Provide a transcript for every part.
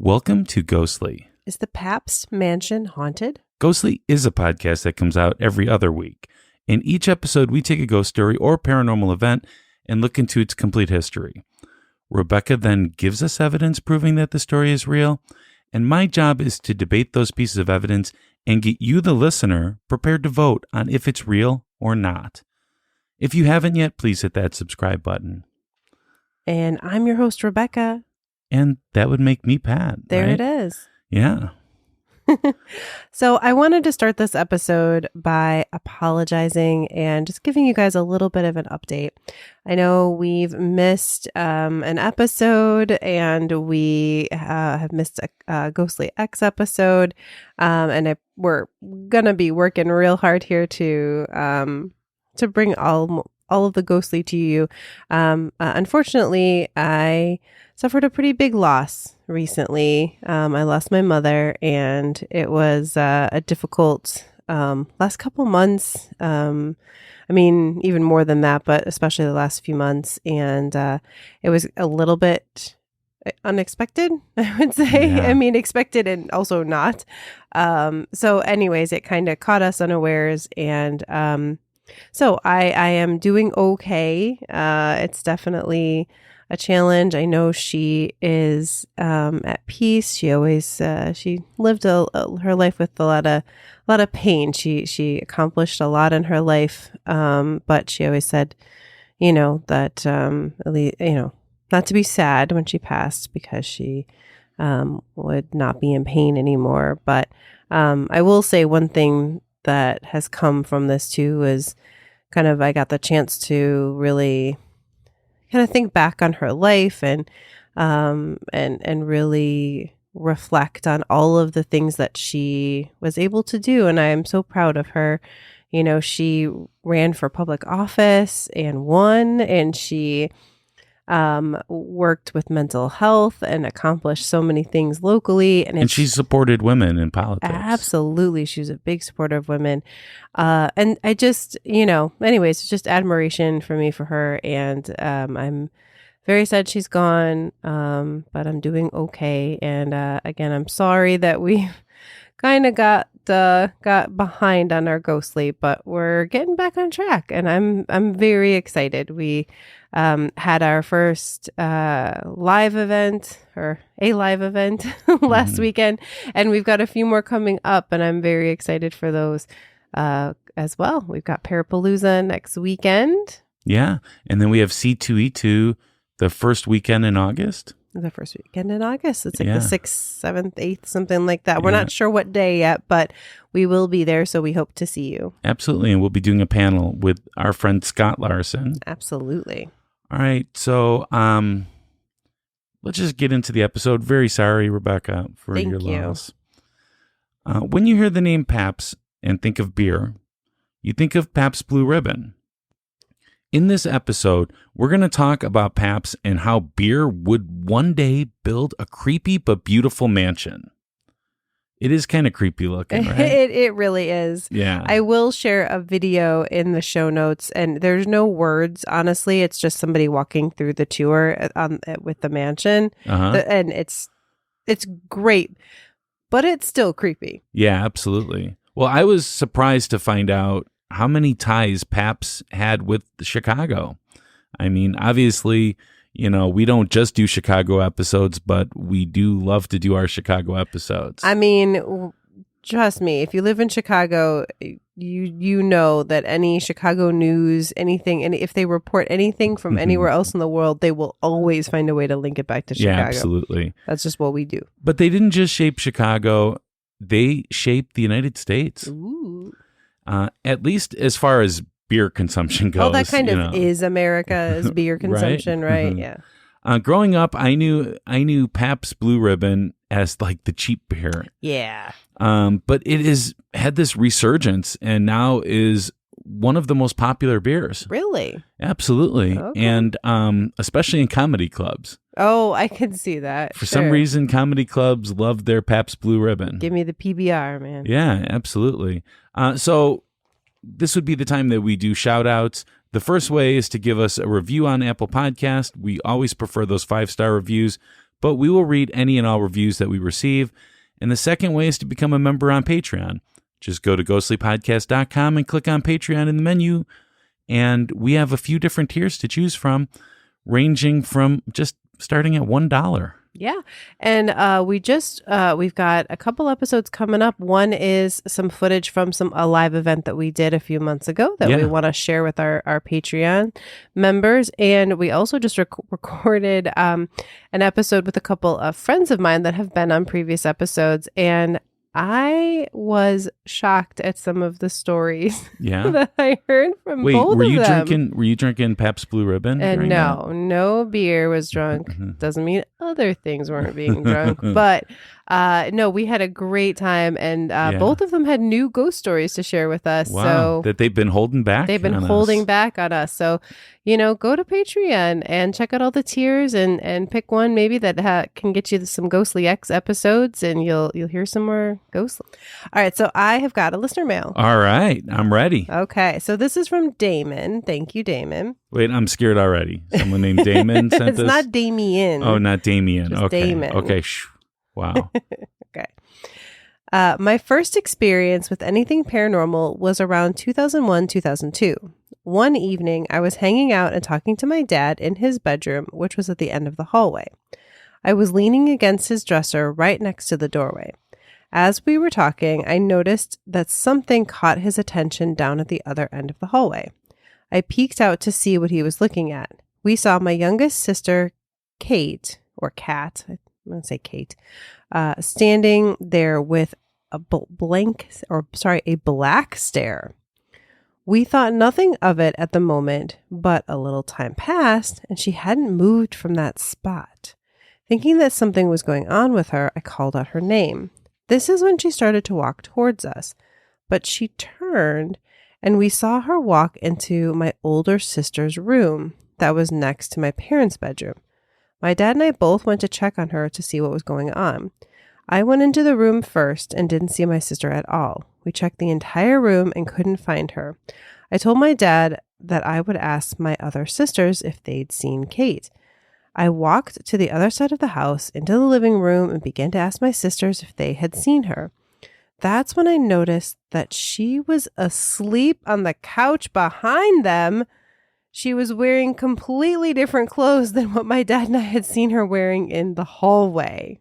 Welcome to Ghostly. Is the Pabst Mansion haunted? Ghostly is a podcast that comes out every other week. In each episode, we take a ghost story or paranormal event and look into its complete history. Rebecca then gives us evidence proving that the story is real, and my job is to debate those pieces of evidence and get you, the listener, prepared to vote on if it's real or not. If you haven't yet, please hit that subscribe button. And I'm your host, Rebecca. And that would make me Pat. There right? it is. Yeah. So I wanted to start this episode by apologizing and just giving you guys a little bit of an update. I know we've missed an episode, and we have missed a Ghostly X episode, and we're gonna be working real hard here to bring all of the Ghostly to you. Unfortunately, I suffered a pretty big loss recently. I lost my mother, and it was a difficult last couple months. I mean, even more than that, but especially the last few months. And it was a little bit unexpected, I would say. Yeah. I mean, expected and also not. So anyways, it kind of caught us unawares, and so I am doing okay. It's definitely a challenge. I know she is at peace. She always she lived her life with a lot of pain. She accomplished a lot in her life, but she always said, that at least, not to be sad when she passed, because she would not be in pain anymore. But I will say one thing that has come from this too is kind of I got the chance to really kind of think back on her life and really reflect on all of the things that she was able to do. And I am so proud of her. She ran for public office and won, and she worked with mental health and accomplished so many things locally. And she supported women in politics. Absolutely. She was a big supporter of women. And I just, anyways, it's just admiration for me for her. And I'm very sad she's gone, but I'm doing okay. And again, I'm sorry that we kind of got behind on our Ghostly, but we're getting back on track, and I'm very excited. We had our first live event last weekend, and we've got a few more coming up, and I'm very excited for those as well. We've got Parapalooza next weekend. Yeah, and then we have C2E2 the first weekend in August. The first weekend in August. It's like the 6th, 7th, 8th, something like that. We're not sure what day yet, but we will be there, so we hope to see you. Absolutely, and we'll be doing a panel with our friend Scott Larson. Absolutely. All right, so let's just get into the episode. Very sorry, Rebecca, for your loss. When you hear the name Pabst and think of beer, you think of Pabst Blue Ribbon. In this episode, we're going to talk about Pabst and how beer would one day build a creepy but beautiful mansion. It is kind of creepy looking, right? It really is. Yeah. I will share a video in the show notes, and there's no words, honestly. It's just somebody walking through the tour with the mansion. And it's great, but it's still creepy. Yeah, absolutely. Well, I was surprised to find out how many ties Pabst had with Chicago. I mean, obviously, we don't just do Chicago episodes, but we do love to do our Chicago episodes. I mean, trust me, if you live in Chicago, you know that any Chicago news, anything, and if they report anything from anywhere else in the world, they will always find a way to link it back to Chicago. Yeah, absolutely. That's just what we do. But they didn't just shape Chicago, they shaped the United States. Ooh. At least as far as beer consumption goes. Oh, that kind of is America's beer consumption, right? Yeah. Growing up, I knew Pabst Blue Ribbon as like the cheap beer. Yeah. But it had this resurgence and now is one of the most popular beers. Really? Absolutely. Okay. And especially in comedy clubs. Oh, I can see that. For some reason, comedy clubs love their Pabst Blue Ribbon. Give me the PBR, man. Yeah, absolutely. So this would be the time that we do shout outs. The first way is to give us a review on Apple Podcast. We always prefer those 5-star reviews. but we will read any and all reviews that we receive. And the second way is to become a member on Patreon. Just go to ghostlypodcast.com and click on Patreon in the menu. And we have a few different tiers to choose from, ranging from just starting at $1. Yeah. And we've got a couple episodes coming up. One is some footage from a live event that we did a few months ago that we want to share with our Patreon members. And we also just recorded an episode with a couple of friends of mine that have been on previous episodes. And I was shocked at some of the stories that I heard from both of them. Were you drinking Pabst Blue Ribbon? And no beer was drunk. Doesn't mean other things weren't being drunk. But no, we had a great time. And both of them had new ghost stories to share with us. Wow. So that they've been holding back. They've been holding back on us. So, go to Patreon and check out all the tiers and pick one maybe that can get you some Ghostly X episodes, and you'll hear some more ghostly. All right, so I have got a listener mail. All right, I'm ready. Okay, so this is from Damon. Thank you, Damon. Wait, I'm scared already. Someone named Damon sent this? It's not Damien. Oh, not Damien. Just okay. Damon. Okay. Wow. Okay. My first experience with anything paranormal was around 2001, 2002. One evening, I was hanging out and talking to my dad in his bedroom, which was at the end of the hallway. I was leaning against his dresser right next to the doorway. As we were talking, I noticed that something caught his attention down at the other end of the hallway. I peeked out to see what he was looking at. We saw my youngest sister, Kate, or Kat, I'm going to say Kate, standing there with a black stare. We thought nothing of it at the moment, but a little time passed and she hadn't moved from that spot. Thinking that something was going on with her, I called out her name. This is when she started to walk towards us, but she turned and we saw her walk into my older sister's room that was next to my parents' bedroom. My dad and I both went to check on her to see what was going on. I went into the room first and didn't see my sister at all. We checked the entire room and couldn't find her. I told my dad that I would ask my other sisters if they'd seen Kate. I walked to the other side of the house into the living room and began to ask my sisters if they had seen her. That's when I noticed that she was asleep on the couch behind them. She was wearing completely different clothes than what my dad and I had seen her wearing in the hallway.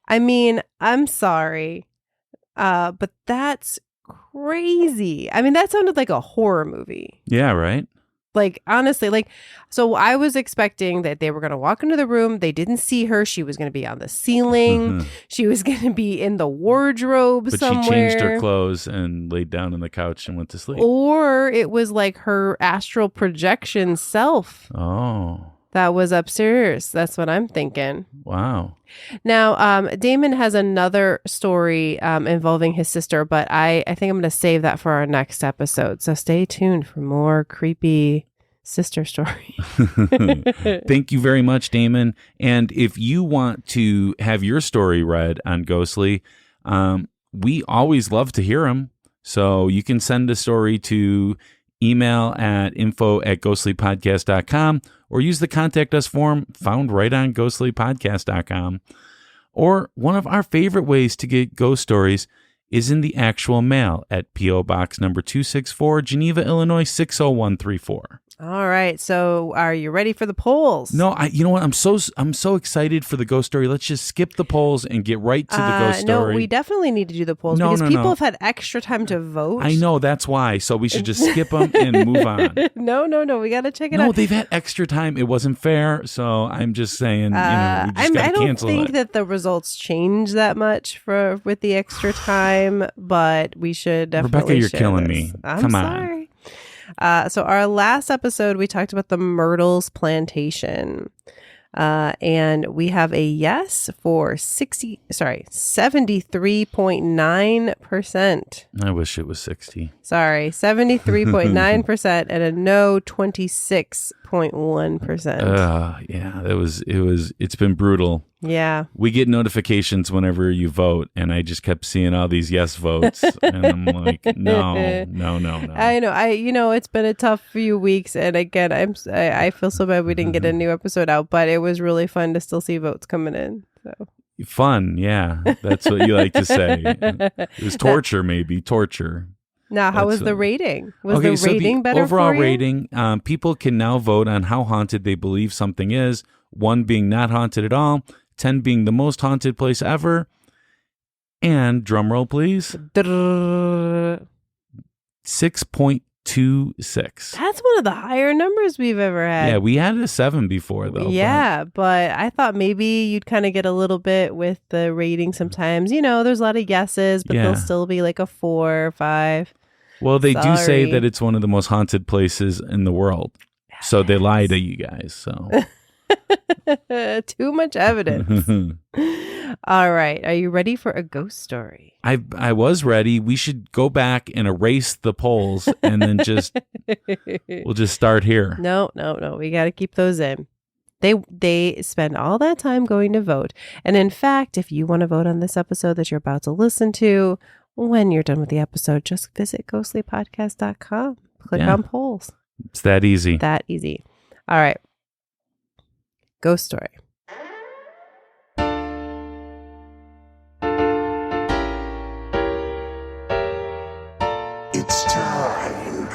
I mean, I'm sorry, but that's crazy. I mean, that sounded like a horror movie. Yeah, right. Like, honestly, so I was expecting that they were going to walk into the room. They didn't see her. She was going to be on the ceiling. She was going to be in the wardrobe somewhere. But she changed her clothes and laid down on the couch and went to sleep. Or it was like her astral projection self. Oh. That was upstairs. That's what I'm thinking. Wow. Now, Damon has another story involving his sister, but I think I'm going to save that for our next episode. So stay tuned for more creepy sister story. Thank you very much, Damon. And if you want to have your story read on Ghostly, we always love to hear them. So you can send a story to email at info@ghostlypodcast.com or use the contact us form found right on ghostlypodcast.com. Or one of our favorite ways to get ghost stories is in the actual mail at P.O. Box number 264, Geneva, Illinois 60134. All right. So are you ready for the polls? No, you know what? I'm so excited for the ghost story. Let's just skip the polls and get right to the ghost story. No, we definitely need to do the polls because people have had extra time to vote. I know, that's why. So we should just skip them and move on. No. We got to check it out. No, they've had extra time. It wasn't fair. So I'm just saying, we just got to cancel it. I don't think that the results change that much with the extra time, but we should definitely Rebecca, you're killing this. me. I'm sorry. So our last episode, we talked about the Myrtles plantation. And we have a yes for 73.9%. I wish it was 60. Sorry, 73.9% and a no 26.1%. Yeah, it's been brutal. Yeah. We get notifications whenever you vote, and I just kept seeing all these yes votes, and I'm like, no. I know. It's been a tough few weeks, and again, I feel so bad we didn't get a new episode out, but it was really fun to still see votes coming in. So fun, yeah, that's what you like to say. It was torture, maybe torture. Now, how was the rating? Was the rating better overall for you? rating, people can now vote on how haunted they believe something is, 1 being not haunted at all, 10 being the most haunted place ever, and drum roll please, 6.26. That's one of the higher numbers we've ever had. Yeah, we had a 7 before, though. Yeah, but I thought maybe you'd kind of get a little bit with the rating sometimes. There's a lot of yeses, but there'll still be like a 4 or 5. Well, they do say that it's one of the most haunted places in the world. So they lie to you guys. So too much evidence. All right. Are you ready for a ghost story? I was ready. We should go back and erase the polls and then we'll just start here. No. We got to keep those in. They spend all that time going to vote. And in fact, if you want to vote on this episode that you're about to listen to, when you're done with the episode, just visit ghostlypodcast.com. Click on polls. It's that easy. That easy. All right. Ghost story. It's time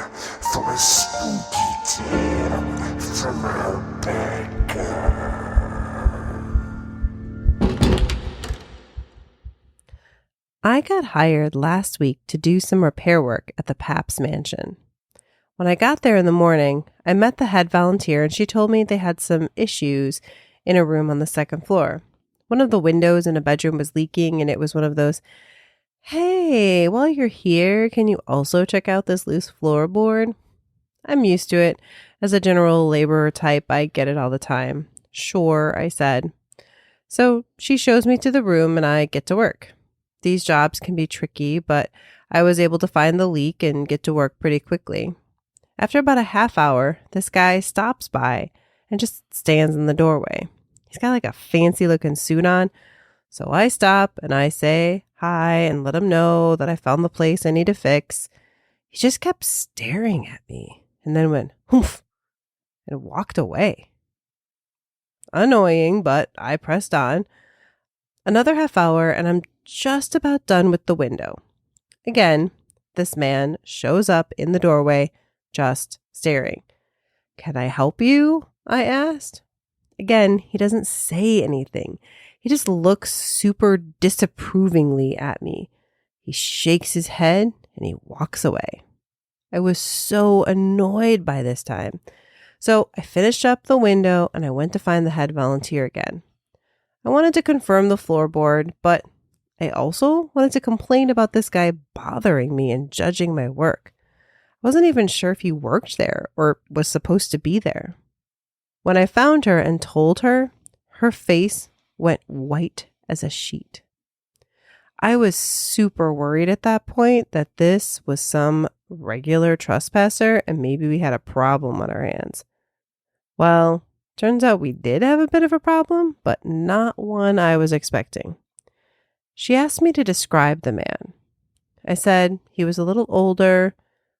for a spooky tale from Rebecca. I got hired last week to do some repair work at the Pabst Mansion. When I got there in the morning, I met the head volunteer and she told me they had some issues in a room on the second floor. One of the windows in a bedroom was leaking, and it was one of those, hey, while you're here, can you also check out this loose floorboard? I'm used to it. As a general laborer type, I get it all the time. Sure, I said. So she shows me to the room and I get to work. These jobs can be tricky, but I was able to find the leak and get to work pretty quickly. After about a half hour, this guy stops by and just stands in the doorway. He's got like a fancy looking suit on. So I stop and I say hi and let him know that I found the place I need to fix. He just kept staring at me and then went, "Oof," and walked away. Annoying, but I pressed on. Another half hour and I'm just about done with the window. Again, this man shows up in the doorway, just staring. "Can I help you?" I asked. Again, he doesn't say anything. He just looks super disapprovingly at me. He shakes his head and he walks away. I was so annoyed by this time. So I finished up the window and I went to find the head volunteer again. I wanted to confirm the floorboard, but I also wanted to complain about this guy bothering me and judging my work. I wasn't even sure if he worked there or was supposed to be there. When I found her and told her, her face went white as a sheet. I was super worried at that point that this was some regular trespasser and maybe we had a problem on our hands. Well, turns out we did have a bit of a problem, but not one I was expecting. She asked me to describe the man. I said he was a little older,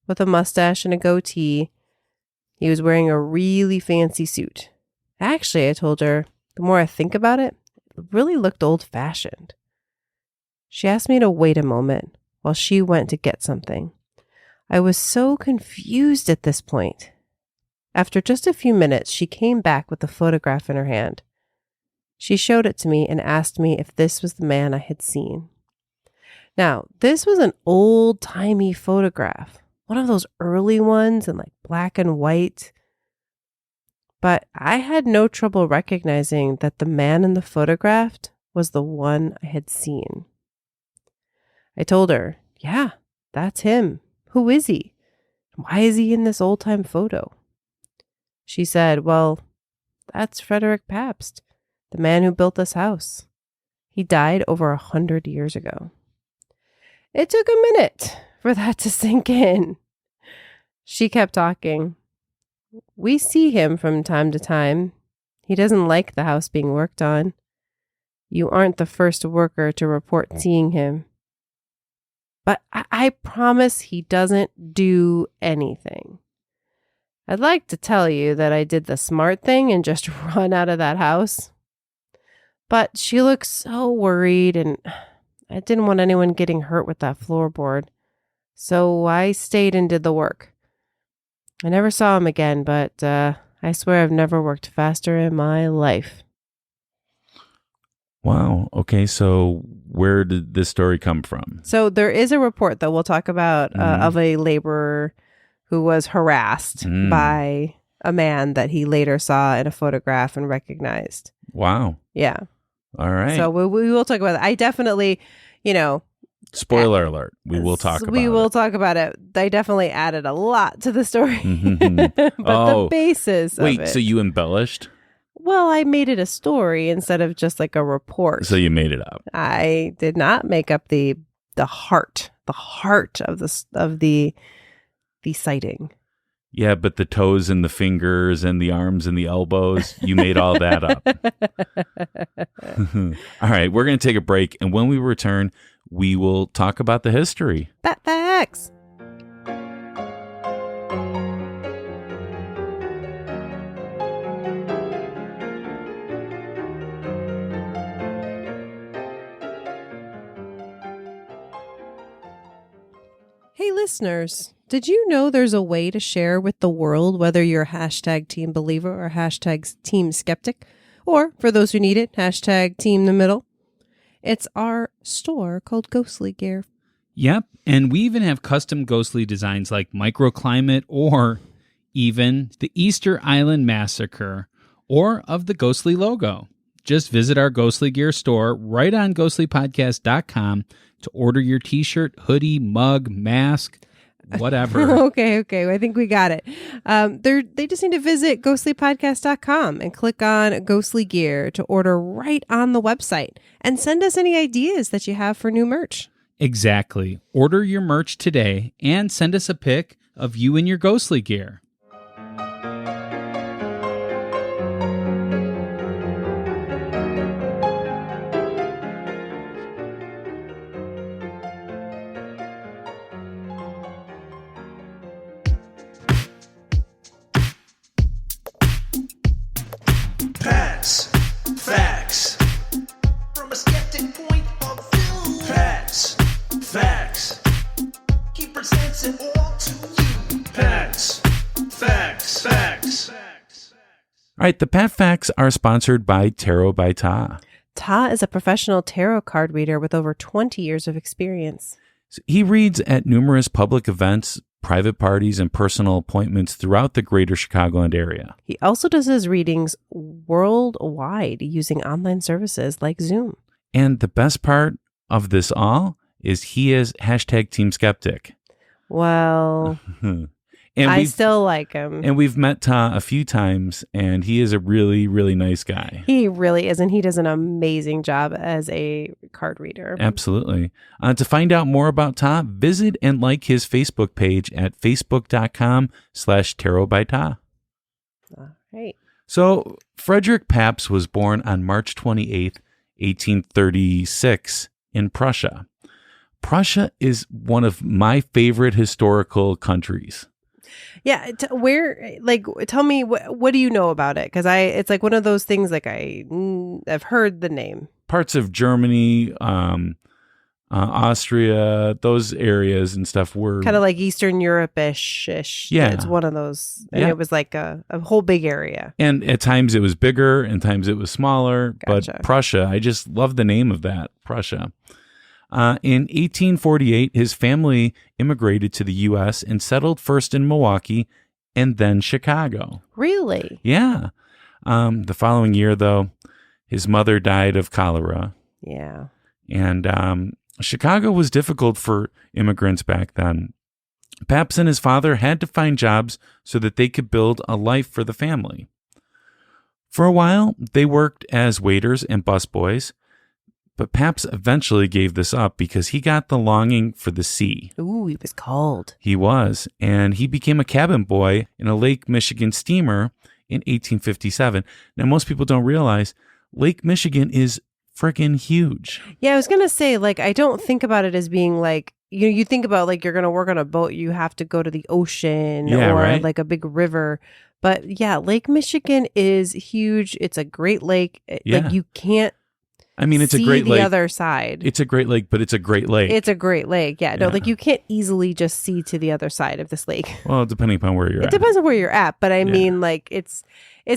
with a mustache and a goatee. He was wearing a really fancy suit. Actually, I told her, the more I think about it, it really looked old-fashioned. She asked me to wait a moment while she went to get something. I was so confused at this point. After just a few minutes, she came back with a photograph in her hand. She showed it to me and asked me if this was the man I had seen. Now, this was an old-timey photograph, one of those early ones in like black and white. But I had no trouble recognizing that the man in the photograph was the one I had seen. I told her, yeah, that's him. Who is he? Why is he in this old-time photo? She said, well, that's Frederick Pabst, the man who built this house. He died over 100 years ago. It took a minute for that to sink in. She kept talking. We see him from time to time. He doesn't like the house being worked on. You aren't the first worker to report seeing him. But I promise he doesn't do anything. I'd like to tell you that I did the smart thing and just run out of that house. But she looks so worried, and I didn't want anyone getting hurt with that floorboard. So I stayed and did the work. I never saw him again, but I swear I've never worked faster in my life. Wow. Okay, so where did this story come from? So there is a report that we'll talk about of a laborer who was harassed by a man that he later saw in a photograph and recognized. Wow. Yeah. All right. So we will talk about that. I definitely, spoiler alert. We will talk about it. We will talk about it. They definitely added a lot to the story. But the basis of it. Wait, so you embellished? Well, I made it a story instead of just like a report. So you made it up. I did not make up the heart of the sighting. Yeah, but the toes and the fingers and the arms and the elbows, you made all that up. All right, we're going to take a break, and when we return, we will talk about the history. Bat facts. Hey listeners, did you know there's a way to share with the world whether you're hashtag team believer or hashtag team skeptic, or for those who need it, hashtag team the middle? It's our store called Ghostly Gear. Yep, and we even have custom ghostly designs like microclimate or even the Easter Island Massacre or of the ghostly logo. Just visit our Ghostly Gear store right on ghostlypodcast.com to order your t-shirt, hoodie, mug, mask, whatever. Okay. I think we got it. They just need to visit ghostlypodcast.com and click on Ghostly Gear to order right on the website, and send us any ideas that you have for new merch. Exactly. Order your merch today and send us a pic of you in your ghostly gear. Pats, facts. From a skeptic point of view. Pats, facts. He presents it all to you. Pats, facts. All right, the Pat Facts are sponsored by Tarot by Ta. Ta is a professional tarot card reader with over 20 years of experience. He reads at numerous public events, private parties, and personal appointments throughout the greater Chicagoland area. He also does his readings worldwide using online services like Zoom. And the best part of this all is he is hashtag Team Skeptic. Well, And I still like him. And we've met Ta a few times, and he is a really, really nice guy. He really is, and he does an amazing job as a card reader. Absolutely. To find out more about Ta, visit and like his Facebook page at facebook.com/tarot by Ta. All right. So Frederick Pabst was born on March 28th, 1836 in Prussia. Prussia is one of my favorite historical countries. Yeah, tell me what do you know about it? Because it's like one of those things like I've heard the name. Parts of Germany, Austria, those areas and stuff were kind of like Eastern Europe-ish. Yeah, it's one of those, and it was like a whole big area. And at times it was bigger, and times it was smaller. Gotcha. But Prussia, I just love the name of that, Prussia. In 1848, his family immigrated to the U.S. and settled first in Milwaukee and then Chicago. Really? Yeah. The following year, though, his mother died of cholera. Yeah. And Chicago was difficult for immigrants back then. Pabst and his father had to find jobs so that they could build a life for the family. For a while, they worked as waiters and busboys. But Pabst eventually gave this up because he got the longing for the sea. Ooh, he was cold. He was, and he became a cabin boy in a Lake Michigan steamer in 1857. Now, most people don't realize Lake Michigan is freaking huge. Yeah, I was going to say, like, I don't think about it as being like, you think about like you're going to work on a boat, you have to go to the ocean or right? like a big river. But yeah, Lake Michigan is huge. It's a great lake. Like you can't it's see a great the lake. other side. It's a great lake, but it's a great lake. It's a great lake. Yeah. No, Yeah. like you can't easily just see to the other side of this lake. Well, depending upon where you're It at. depends on where you're at, but I mean, like it's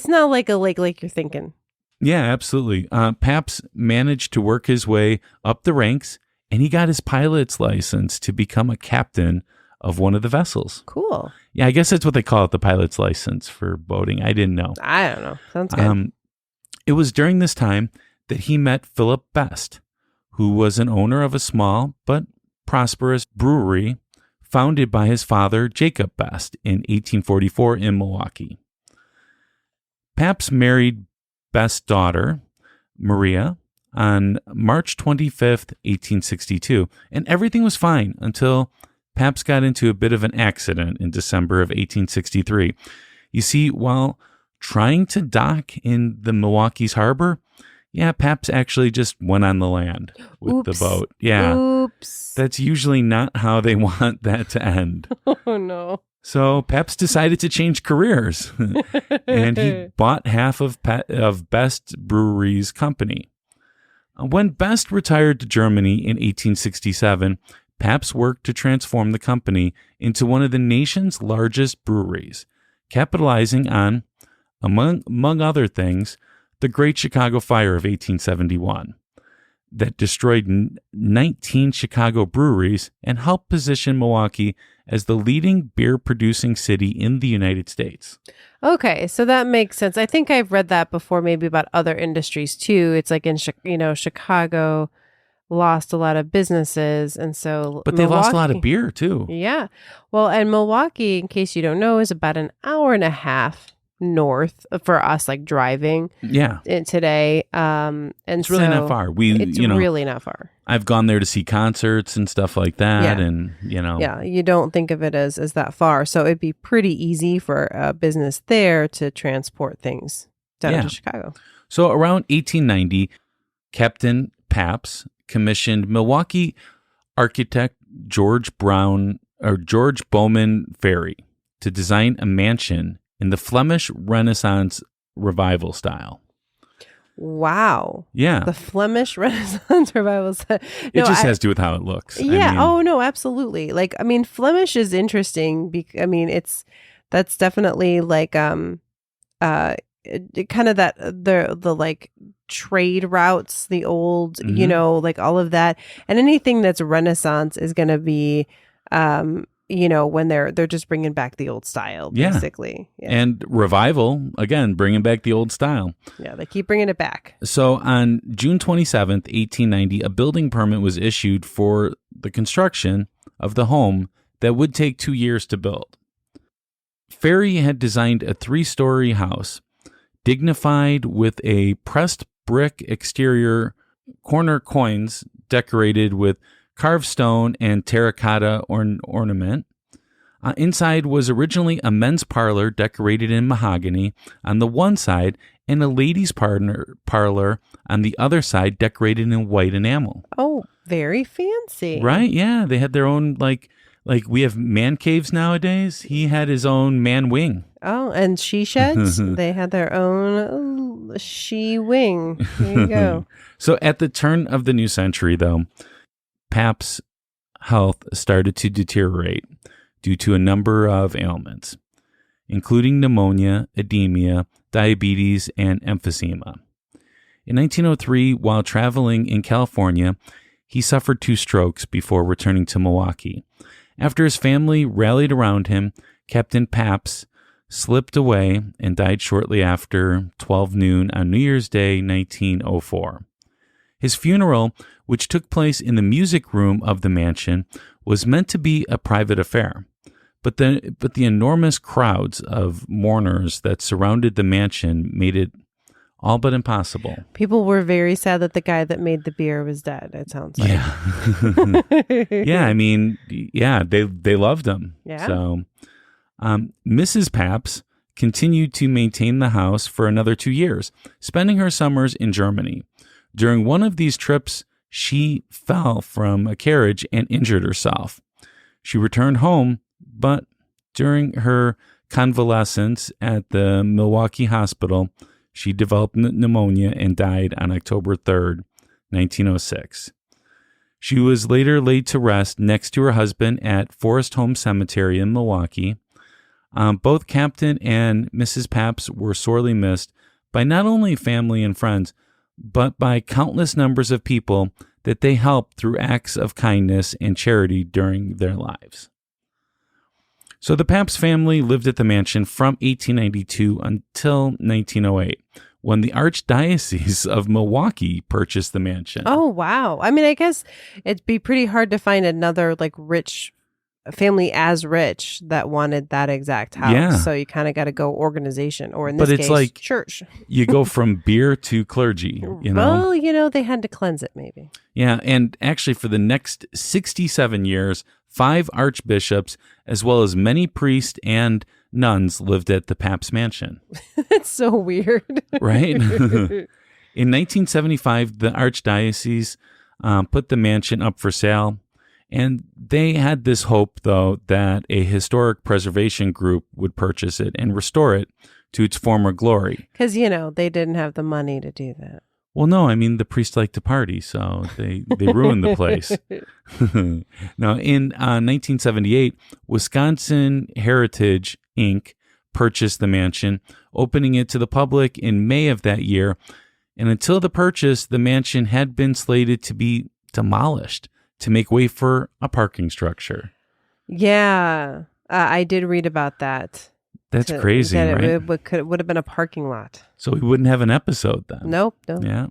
not like a lake you're thinking. Yeah, absolutely. Pabst managed to work his way up the ranks, and he got his pilot's license to become a captain of one of the vessels. Cool. Yeah, I guess that's what they call it, the pilot's license for boating. I didn't know. I don't know. Sounds good. It was during this time that he met Philip Best, who was an owner of a small but prosperous brewery founded by his father, Jacob Best, in 1844 in Milwaukee. Pabst married Best's daughter, Maria, on March 25th, 1862, and everything was fine until Pabst got into a bit of an accident in December of 1863. You see, while trying to dock in the Milwaukee's harbor, Pabst actually just went on the land with the boat. Yeah. Oops. That's usually not how they want that to end. Oh, no. So Pabst decided to change careers, and he bought half of Best Brewery's company. When Best retired to Germany in 1867, Pabst worked to transform the company into one of the nation's largest breweries, capitalizing on, among other things, the Great Chicago Fire of 1871 that destroyed 19 Chicago breweries and helped position Milwaukee as the leading beer-producing city in the United States. Okay, so that makes sense. I think I've read that before, maybe about other industries too. It's like in Chicago lost a lot of businesses, and so but they lost a lot of beer too. Yeah, well, and Milwaukee, in case you don't know, is about an hour and a half north for us, like driving. Yeah, today, and it's really not far. It's really not far. I've gone there to see concerts and stuff like that, and yeah, you don't think of it as that far, so it'd be pretty easy for a business there to transport things down to Chicago. So around 1890, Captain Pabst commissioned Milwaukee architect George Bowman Ferry to design a mansion in the Flemish Renaissance Revival style. Wow. Yeah. The Flemish Renaissance Revival style. It just has to do with how it looks. Yeah. Oh, no, absolutely. Like, I mean, Flemish is interesting. That's definitely like, kind of that, the like trade routes, the old, like all of that. And anything that's Renaissance is going to be, when they're just bringing back the old style, basically. Yeah. And revival, again, bringing back the old style. Yeah, they keep bringing it back. So on June 27th, 1890, a building permit was issued for the construction of the home that would take 2 years to build. Ferry had designed a 3-story house, dignified with a pressed brick exterior, corner coins decorated with carved stone and terracotta ornament. Inside was originally a men's parlor decorated in mahogany on the one side and a ladies' parlor on the other side decorated in white enamel. Oh, very fancy. Right? Yeah. They had their own, like we have man caves nowadays. He had his own man wing. Oh, and she sheds. They had their own she wing. There you go. So at the turn of the new century, though, Pabst's health started to deteriorate due to a number of ailments, including pneumonia, edema, diabetes, and emphysema. In 1903, while traveling in California, he suffered 2 strokes before returning to Milwaukee. After his family rallied around him, Captain Pabst slipped away and died shortly after 12 noon on New Year's Day, 1904. His funeral, which took place in the music room of the mansion, was meant to be a private affair. But the enormous crowds of mourners that surrounded the mansion made it all but impossible. People were very sad that the guy that made the beer was dead, it sounds like. Yeah. They loved him. Yeah. So Mrs. Pabst continued to maintain the house for another 2 years, spending her summers in Germany. During one of these trips, she fell from a carriage and injured herself. She returned home, but during her convalescence at the Milwaukee hospital, she developed pneumonia and died on October 3rd, 1906. She was later laid to rest next to her husband at Forest Home Cemetery in Milwaukee. Both Captain and Mrs. Pabst were sorely missed by not only family and friends, but by countless numbers of people that they helped through acts of kindness and charity during their lives. So the Pabst family lived at the mansion from 1892 until 1908, when the Archdiocese of Milwaukee purchased the mansion. Oh, wow. I mean, I guess it'd be pretty hard to find another like rich family as rich that wanted that exact house. Yeah. So you kind of got to go organization, or in this But it's case, like church. You go from beer to clergy, you know? Well, they had to cleanse it maybe. Yeah, and actually for the next 67 years, 5 archbishops, as well as many priests and nuns lived at the Pabst Mansion. It's so weird. Right? In 1975, the Archdiocese put the mansion up for sale. And they had this hope, though, that a historic preservation group would purchase it and restore it to its former glory. Because, they didn't have the money to do that. Well, no, I mean, the priests like to party, so they ruined the place. Now, in 1978, Wisconsin Heritage, Inc. purchased the mansion, opening it to the public in May of that year. And until the purchase, the mansion had been slated to be demolished to make way for a parking structure. Yeah, I did read about that. That's crazy, right? It would have been a parking lot. So we wouldn't have an episode then. Nope. Yeah.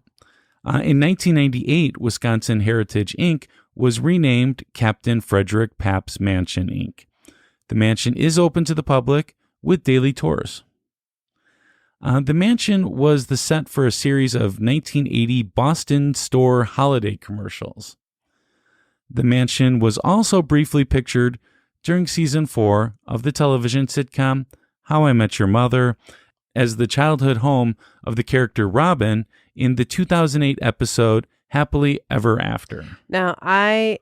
In 1998, Wisconsin Heritage, Inc. was renamed Captain Frederick Pabst Mansion, Inc. The mansion is open to the public with daily tours. The mansion was the set for a series of 1980 Boston store holiday commercials. The mansion was also briefly pictured during season 4 of the television sitcom How I Met Your Mother as the childhood home of the character Robin in the 2008 episode Happily Ever After. Now, I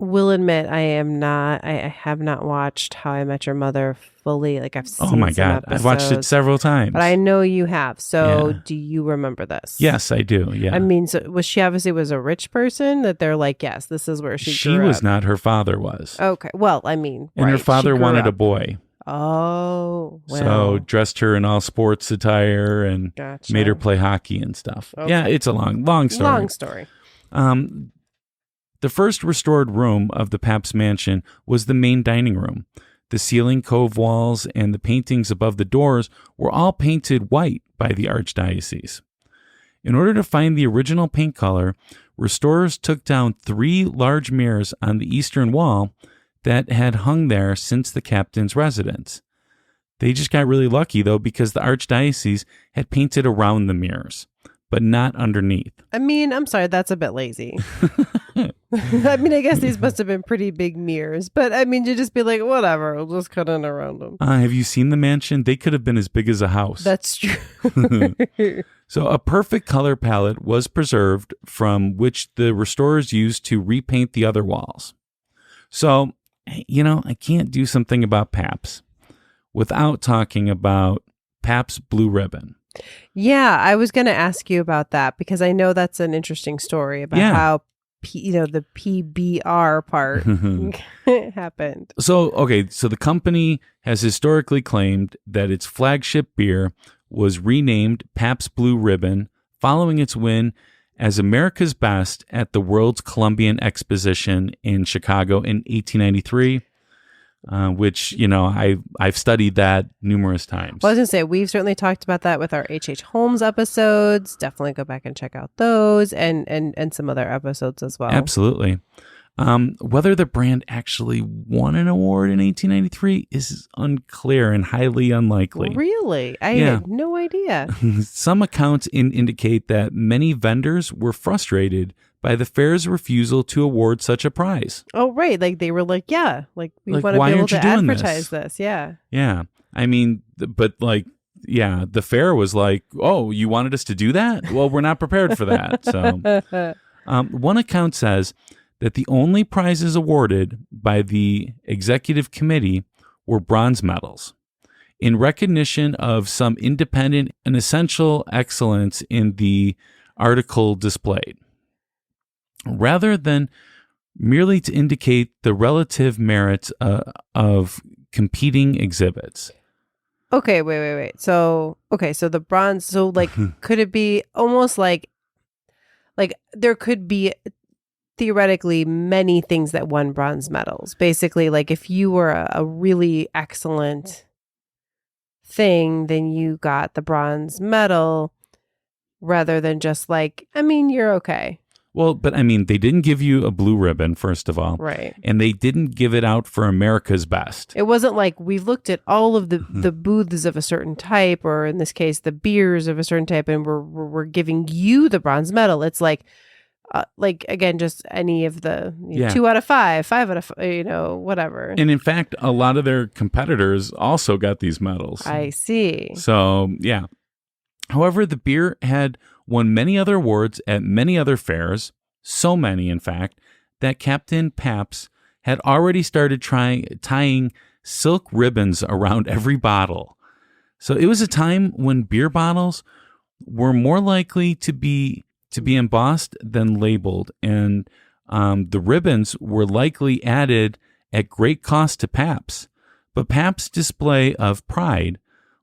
will admit I have not watched How I Met Your Mother fully. Like I've seen Oh my some God. episodes, I've watched it several times. but I know you have. So Yeah. do you remember this? Yes, I do. Yeah. I mean, so she obviously was a rich person that they're like, yes, this is where she grew was up. not. Her father was. Okay. Well, I mean, And her right, father she grew wanted a up. boy. Oh, well. So dressed her in all sports attire and Gotcha. made her play hockey and stuff. Okay. Yeah, it's a long story. Long story. The first restored room of the Pabst Mansion was the main dining room. The ceiling, cove walls, and the paintings above the doors were all painted white by the Archdiocese. In order to find the original paint color, restorers took down 3 large mirrors on the eastern wall that had hung there since the captain's residence. They just got really lucky, though, because the Archdiocese had painted around the mirrors, but not underneath. I mean, I'm sorry, that's a bit lazy. I mean, I guess these must have been pretty big mirrors, but I mean, you just be like, whatever, we'll just cut in around them. Have you seen the mansion? They could have been as big as a house. That's true. So a perfect color palette was preserved from which the restorers used to repaint the other walls. So, I can't do something about Pabst without talking about Pabst Blue Ribbon. Yeah, I was going to ask you about that because I know that's an interesting story about how the PBR part happened. So the company has historically claimed that its flagship beer was renamed Pabst Blue Ribbon following its win as America's Best at the World's Columbian Exposition in Chicago in 1893. Which, I've studied that numerous times. Well, I was going to say, we've certainly talked about that with our H.H. Holmes episodes. Definitely go back and check out those and some other episodes as well. Absolutely. Whether the brand actually won an award in 1893 is unclear and highly unlikely. Really? I had no idea. Some accounts indicate that many vendors were frustrated by the fair's refusal to award such a prize. Oh, right. Like they were like, yeah, like we want to why be able aren't you to doing advertise this. Yeah. Yeah. I mean, but the fair was like, oh, you wanted us to do that? Well, we're not prepared for that. So one account says that the only prizes awarded by the executive committee were bronze medals in recognition of some independent and essential excellence in the article displayed, rather than merely to indicate the relative merits of competing exhibits. Okay, wait. So the bronze, so like, could it be almost like there could be theoretically many things that won bronze medals? Basically, like if you were a really excellent thing, then you got the bronze medal rather than just like, I mean, you're okay. Well, but I mean, they didn't give you a blue ribbon, first of all. Right. And they didn't give it out for America's best. It wasn't like we've looked at all of the booths of a certain type, or in this case, the beers of a certain type, and we're giving you the bronze medal. It's like again, just any of the 2 out of 5, 5 out of 5, whatever. And in fact, a lot of their competitors also got these medals. I see. So, yeah. However, the beer had won many other awards at many other fairs, so many, in fact, that Captain Pabst had already started tying silk ribbons around every bottle. So it was a time when beer bottles were more likely to be embossed than labeled, and the ribbons were likely added at great cost to Pabst. But Pabst's display of pride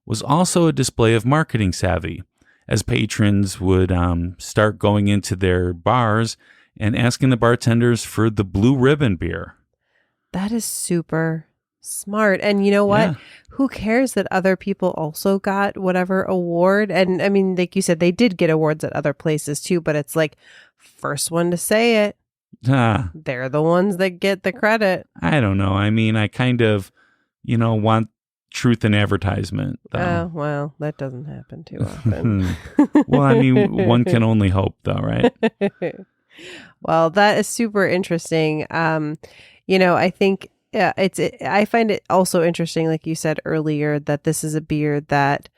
was also a display of marketing savvy, as patrons would start going into their bars and asking the bartenders for the blue ribbon beer. That is super smart. And you know what? Yeah. Who cares that other people also got whatever award? And I mean, like you said, they did get awards at other places too, but it's like, first one to say it. They're the ones that get the credit. I don't know. I mean, I kind of, want truth in advertisement. Oh, well, that doesn't happen too often. Well, I mean, one can only hope, though, right? Well, that is super interesting. I think I find it also interesting, like you said earlier, that this is a beer that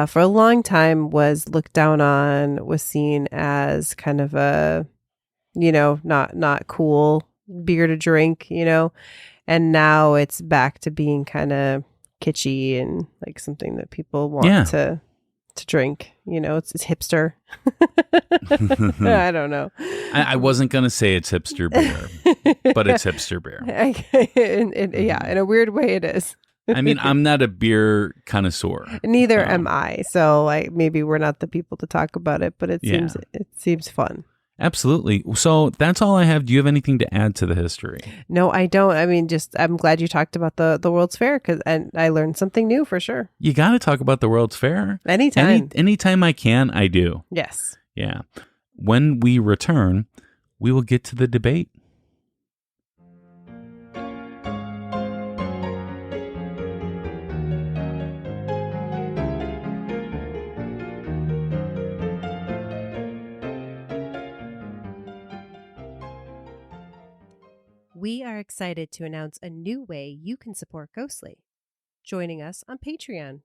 for a long time was looked down on, was seen as kind of a, not cool beer to drink, and now it's back to being kind of kitschy and like something that people want to drink. It's in I don't know. I wasn't going to say it's hipster beer, but it's hipster beer. In a weird way it is. I mean, I'm not a beer connoisseur. Neither am I. So maybe we're not the people to talk about it, but it seems fun. Absolutely. So that's all I have. Do you have anything to add to the history? No, I don't. I mean, I'm glad you talked about the World's Fair, and I learned something new for sure. You got to talk about the World's Fair. Anytime. Anytime I can, I do. Yes. Yeah. When we return, we will get to the debate. We are excited to announce a new way you can support Ghostly, joining us on Patreon.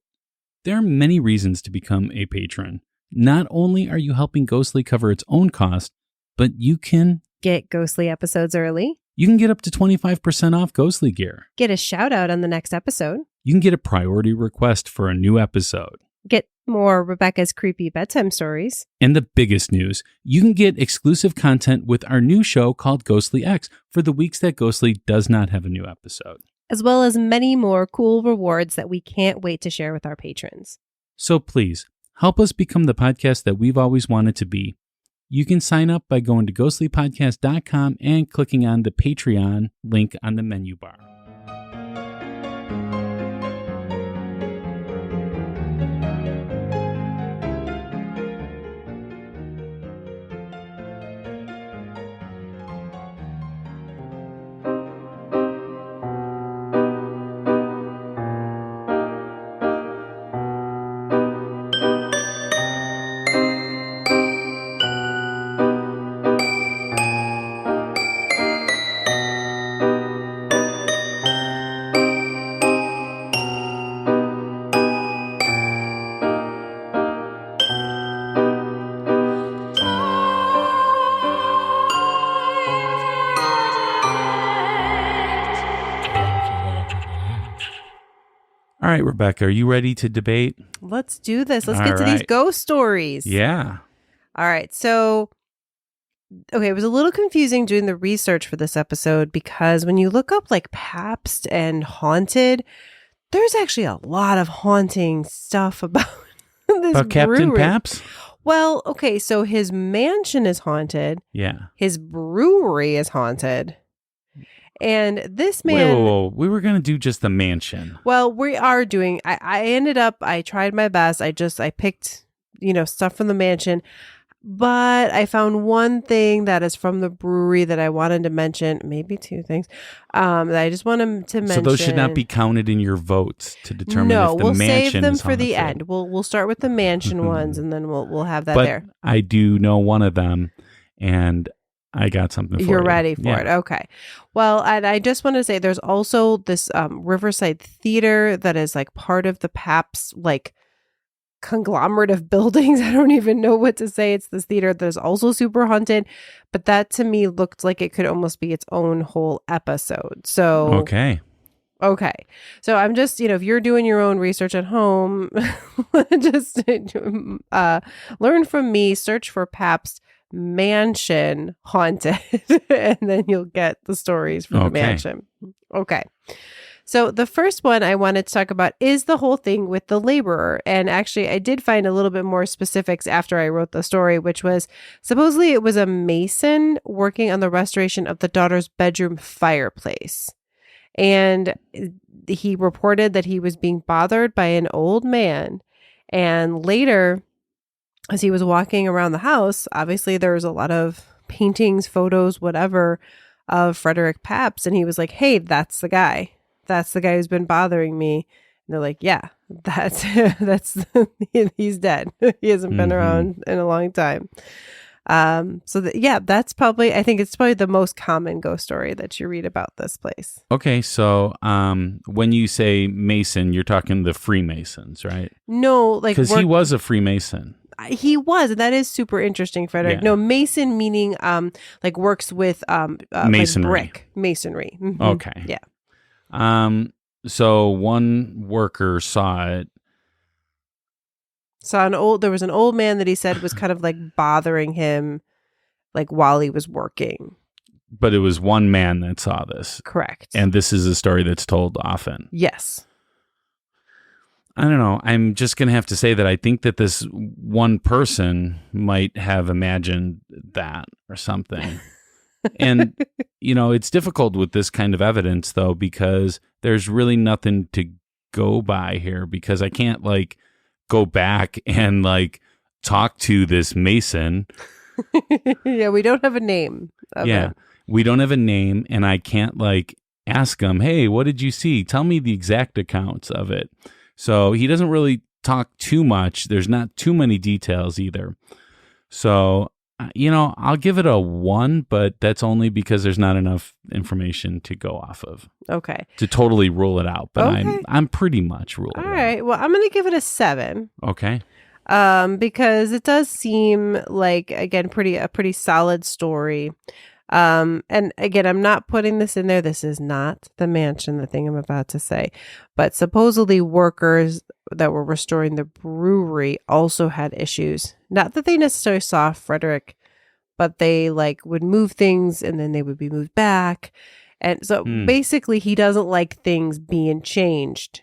There are many reasons to become a patron. Not only are you helping Ghostly cover its own cost, but you can get Ghostly episodes early. You can get up to 25% off Ghostly gear. Get a shout out on the next episode. You can get a priority request for a new episode. Get more Rebecca's creepy bedtime stories. And the biggest news, you can get exclusive content with our new show called Ghostly X for the weeks that Ghostly does not have a new episode. As well as many more cool rewards that we can't wait to share with our patrons. So please, help us become the podcast that we've always wanted to be. You can sign up by going to ghostlypodcast.com and clicking on the Patreon link on the menu bar. All right, Rebecca, are you ready to debate? Let's do this. Let's All get to these right. ghost stories. Yeah. All right. So, okay, it was a little confusing doing the research for this episode because when you look up like Pabst and haunted, there's actually a lot of haunting stuff about this About Captain brewery. Pabst? Well, okay, so his mansion is haunted. Yeah. His brewery is haunted. And this man... Whoa. We were going to do just the mansion. Well, we are doing... I tried my best. I picked, stuff from the mansion. But I found one thing that is from the brewery that I wanted to mention. Maybe two things that I just wanted to mention. So those should not be counted in your votes to determine if the we'll mansion save them is for the haunted. end. We'll start with the mansion ones, and then we'll have that But there. I do know one of them, and I got something for you. You're ready for Yeah. it. Okay. Well, and I just want to say there's also this Riverside Theater that is like part of the Pabst like conglomerate of buildings. I don't even know what to say. It's this theater that is also super haunted, but that to me looked like it could almost be its own whole episode. So Okay. So I'm just, if you're doing your own research at home, just learn from me, search for Pabst Mansion haunted, and then you'll get the stories from the Okay. mansion. Okay. So the first one I wanted to talk about is the whole thing with the laborer. And actually, I did find a little bit more specifics after I wrote the story, which was supposedly it was a mason working on the restoration of the daughter's bedroom fireplace. And he reported that he was being bothered by an old man. And later, as he was walking around the house, obviously there was a lot of paintings, photos, whatever, of Frederick Pabst. And he was like, hey, that's the guy. That's the guy who's been bothering me. And they're like, yeah, he's dead. He hasn't been around in a long time. That's probably, I think it's probably the most common ghost story that you read about this place. Okay, so when you say Mason, you're talking the Freemasons, right? No, like because he was a Freemason. He was, and that is super interesting, Frederick. Yeah. No, Mason meaning like works with Masonry. like brick masonry. Mhm. Okay. Yeah. So one worker saw it. There was an old man that he said was kind of like bothering him, like while he was working. But it was one man that saw this. Correct. And this is a story that's told often. Yes. I don't know. I'm just going to have to say that I think that this one person might have imagined that or something. And, it's difficult with this kind of evidence, though, because there's really nothing to go by here because I can't, go back and, talk to this Mason. Yeah, we don't have a name. We don't have a name, and I can't, ask him, hey, what did you see? Tell me the exact accounts of it. So he doesn't really talk too much. There's not too many details either. So, I'll give it a 1, but that's only because there's not enough information to go off of. Okay. To totally rule it out. But Okay. I'm pretty much ruling it out. All right. Well, I'm going to give it a 7. Okay. Because it does seem like, again, a pretty solid story. And again, I'm not putting this in there. This is not the mansion, the thing I'm about to say. But supposedly workers that were restoring the brewery also had issues. Not that they necessarily saw Frederick, but they would move things and then they would be moved back. And so basically he doesn't like things being changed.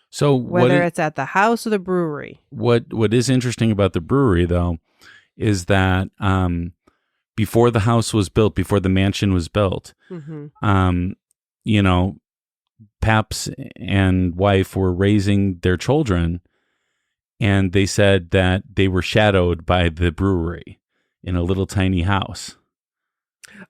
So whether it's at the house or the brewery. What is interesting about the brewery, though, is that before the house was built, before the mansion was built, Pabst and wife were raising their children, and they said that they were shadowed by the brewery in a little tiny house.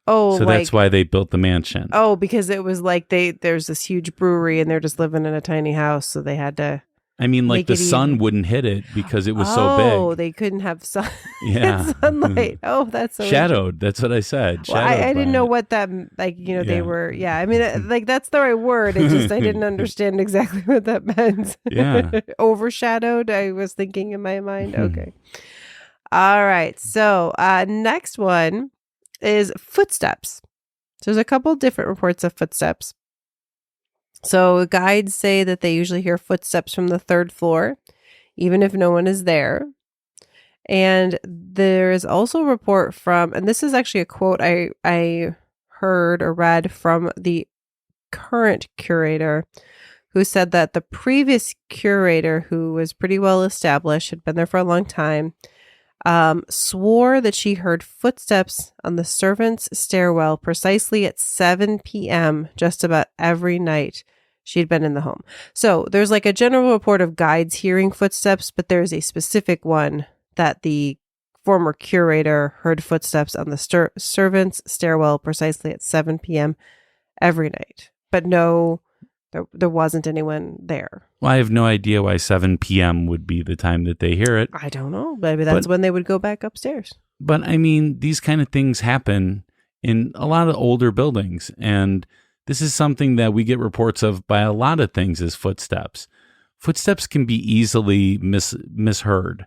Oh, so that's why they built the mansion. Oh, because it was there's this huge brewery and they're just living in a tiny house, so they had to. I mean, the sun wouldn't hit it because it was so big. Oh, they couldn't have Yeah. sunlight. Oh, that's so shadowed. That's what I said. Well, I didn't know what that they were. Yeah, I mean, that's the right word. It just I didn't understand exactly what that meant. Yeah, overshadowed. I was thinking in my mind. Okay. All right. So next one is footsteps. So there's a couple different reports of footsteps. So guides say that they usually hear footsteps from the third floor, even if no one is there. And there is also a report from, and this is actually a quote I heard or read from the current curator, who said that the previous curator, who was pretty well established, had been there for a long time, swore that she heard footsteps on the servants' stairwell precisely at 7 p.m. just about every night she'd been in the home. So there's like a general report of guides hearing footsteps, but there's a specific one that the former curator heard footsteps on the servants' stairwell precisely at 7 p.m. every night. But no, there wasn't anyone there. Well, I have no idea why 7 p.m. would be the time that they hear it. I don't know. Maybe that's when they would go back upstairs. But I mean, these kind of things happen in a lot of older buildings. And this is something that we get reports of by a lot of things as footsteps. Footsteps can be easily misheard.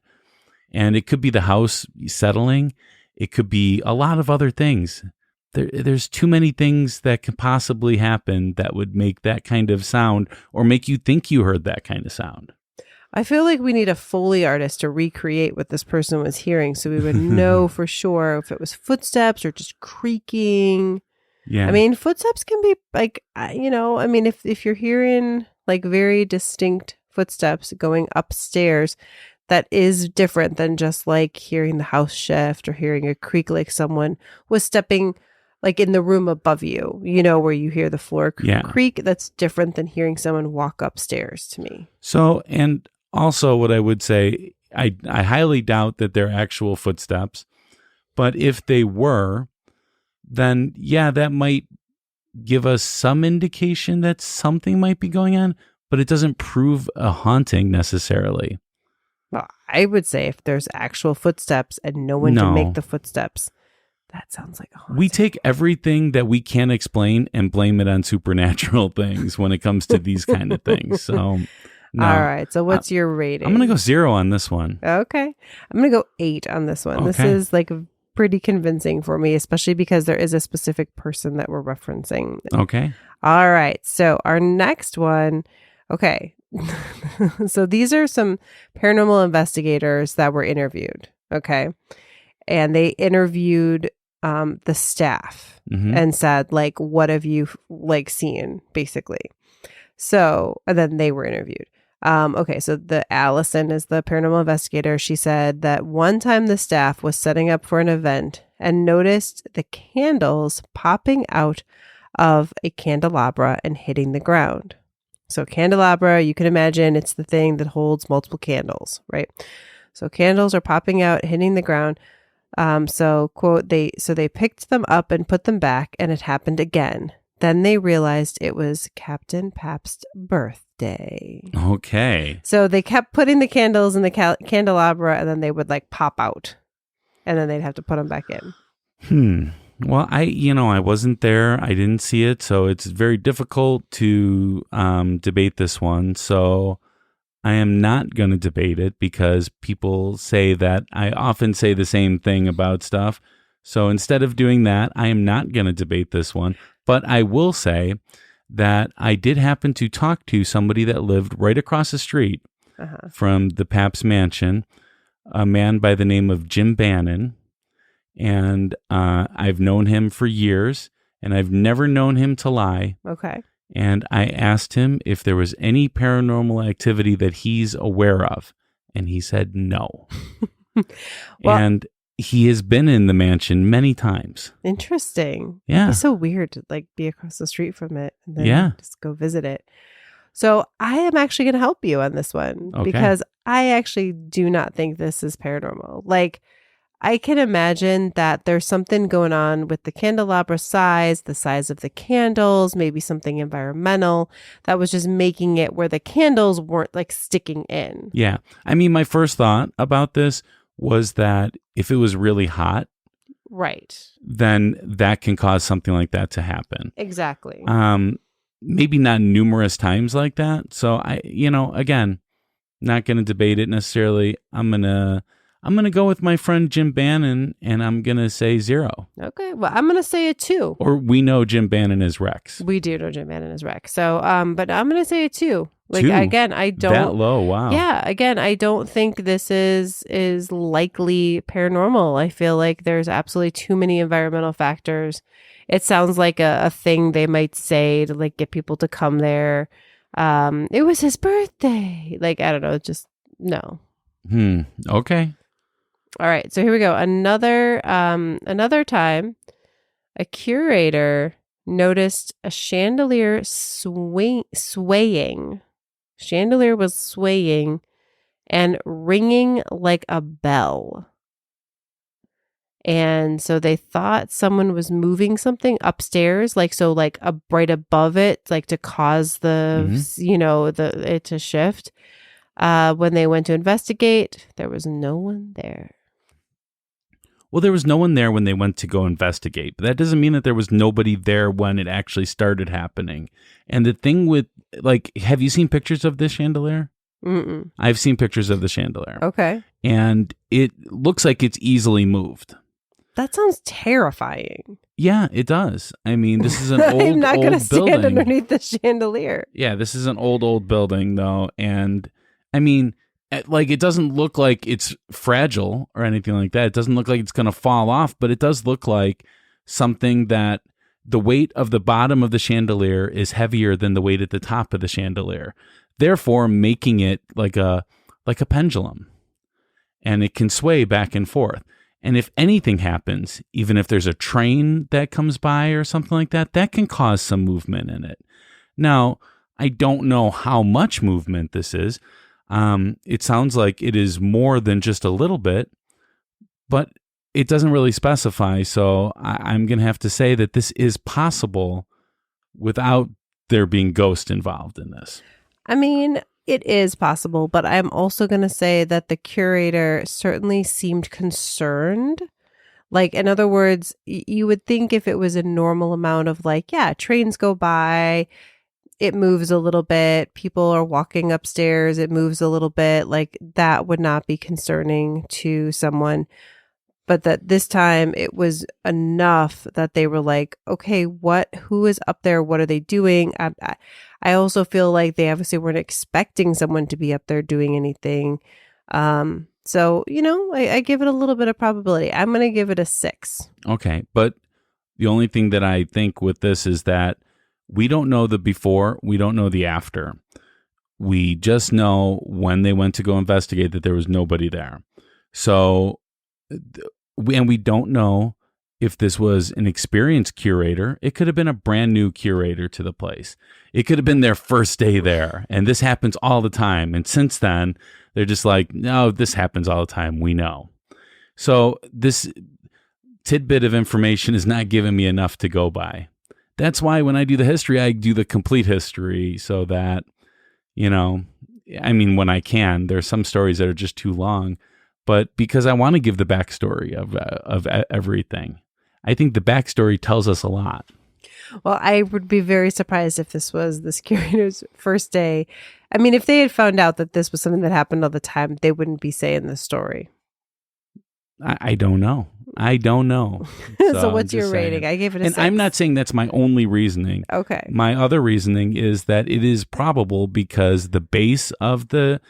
And it could be the house settling. It could be a lot of other things. There's too many things that could possibly happen that would make that kind of sound or make you think you heard that kind of sound. I feel like we need a Foley artist to recreate what this person was hearing so we would know for sure if it was footsteps or just creaking. Yeah. I mean, footsteps can be like, I mean, if you're hearing like very distinct footsteps going upstairs, that is different than just like hearing the house shift or hearing a creak like someone was stepping like in the room above you, where you hear the floor creak. That's different than hearing someone walk upstairs to me. So, and also what I would say, I highly doubt that they're actual footsteps, but if they were, then yeah, that might give us some indication that something might be going on, but it doesn't prove a haunting necessarily. Well, I would say if there's actual footsteps and no one to make the footsteps, that sounds like a haunting. We take everything that we can't explain and blame it on supernatural things when it comes to these kind of things. So, no. All right. So what's your rating? I'm going to go 0 on this one. Okay. I'm going to go 8 on this one. Okay. This is like pretty convincing for me, especially because there is a specific person that we're referencing. Okay. All right. So our next one. Okay. So these are some paranormal investigators that were interviewed. Okay. And they interviewed the staff and said, like, what have you like seen, basically? So, and then they were interviewed. Okay, so the Allison is the paranormal investigator. She said that one time the staff was setting up for an event and noticed the candles popping out of a candelabra and hitting the ground. So candelabra, you can imagine it's the thing that holds multiple candles, right? So candles are popping out, hitting the ground. So quote, they picked them up and put them back, and it happened again. Then they realized it was Captain Pabst's birthday. Okay. So they kept putting the candles in the candelabra, and then they would like pop out, and then they'd have to put them back in. Well, I wasn't there. I didn't see it, so it's very difficult to debate this one. So I am not going to debate it because people say that I often say the same thing about stuff. So instead of doing that, I am not going to debate this one. But I will say that I did happen to talk to somebody that lived right across the street from the Pabst Mansion, a man by the name of Jim Bannon. And I've known him for years, and I've never known him to lie. Okay. And I asked him if there was any paranormal activity that he's aware of, and he said no. Well, and he has been in the mansion many times. Interesting. Yeah. It's so weird to like be across the street from it and then just go visit it. So I am actually going to help you on this one because I actually do not think this is paranormal. Like, I can imagine that there's something going on with the candelabra size, the size of the candles, maybe something environmental that was just making it where the candles weren't like sticking in. Yeah. I mean, my first thought about this was that if it was really hot, right, then that can cause something like that to happen. Exactly. Maybe not numerous times like that. So again, not going to debate it necessarily. I'm I'm going to go with my friend Jim Bannon, and I'm going to say 0. Okay. Well, I'm going to say a 2. Or we know Jim Bannon is Rex. We do know Jim Bannon is Rex. So, but I'm going to say a 2. Like, 2? again, I don't. That low, wow. Yeah, again, I don't think this is likely paranormal. I feel like there's absolutely too many environmental factors. It sounds like a thing they might say to like get people to come there. It was his birthday. Like, I don't know, just no. Okay. All right, so here we go. Another time, a curator noticed a chandelier swaying. Chandelier was swaying and ringing like a bell. And so they thought someone was moving something upstairs, like right above it, like to cause it to shift. When they went to investigate, there was no one there. Well, there was no one there when they went to go investigate, but that doesn't mean that there was nobody there when it actually started happening. And the thing with, like, have you seen pictures of this chandelier? Mm-mm. I've seen pictures of the chandelier. Okay. And it looks like it's easily moved. That sounds terrifying. Yeah, it does. I mean, this is an old, I'm not going to stand building. underneath the chandelier. Yeah, this is an old building, though. And, I mean, like, it doesn't look like it's fragile or anything like that. It doesn't look like it's going to fall off, but it does look like something that the weight of the bottom of the chandelier is heavier than the weight at the top of the chandelier, therefore making it like a pendulum, and it can sway back and forth. And if anything happens, even if there's a train that comes by or something like that, that can cause some movement in it. Now, I don't know how much movement this is. It sounds like it is more than just a little bit, but it doesn't really specify. So I'm going to have to say that this is possible without there being ghosts involved in this. I mean, it is possible, but I'm also going to say that the curator certainly seemed concerned. Like, in other words, you would think if it was a normal amount of like, yeah, trains go by, it moves a little bit, people are walking upstairs, it moves a little bit, like that would not be concerning to someone. But that this time it was enough that they were like, okay, who is up there? What are they doing? I also feel like they obviously weren't expecting someone to be up there doing anything. So, I give it a little bit of probability. I'm going to give it a 6. Okay. But the only thing that I think with this is that we don't know the before, we don't know the after. We just know when they went to go investigate that there was nobody there. So, we don't know if this was an experienced curator. It could have been a brand new curator to the place. It could have been their first day there. And this happens all the time. And since then, they're just like, no, this happens all the time. We know. So this tidbit of information is not giving me enough to go by. That's why when I do the history, I do the complete history so that, when I can. There's some stories that are just too long. But because I want to give the backstory of everything. I think the backstory tells us a lot. Well, I would be very surprised if this was this curator's first day. I mean, if they had found out that this was something that happened all the time, they wouldn't be saying this story. I don't know. So what's your rating? I gave it a 6. And I'm not saying that's my only reasoning. Okay. My other reasoning is that it is probable because the base of a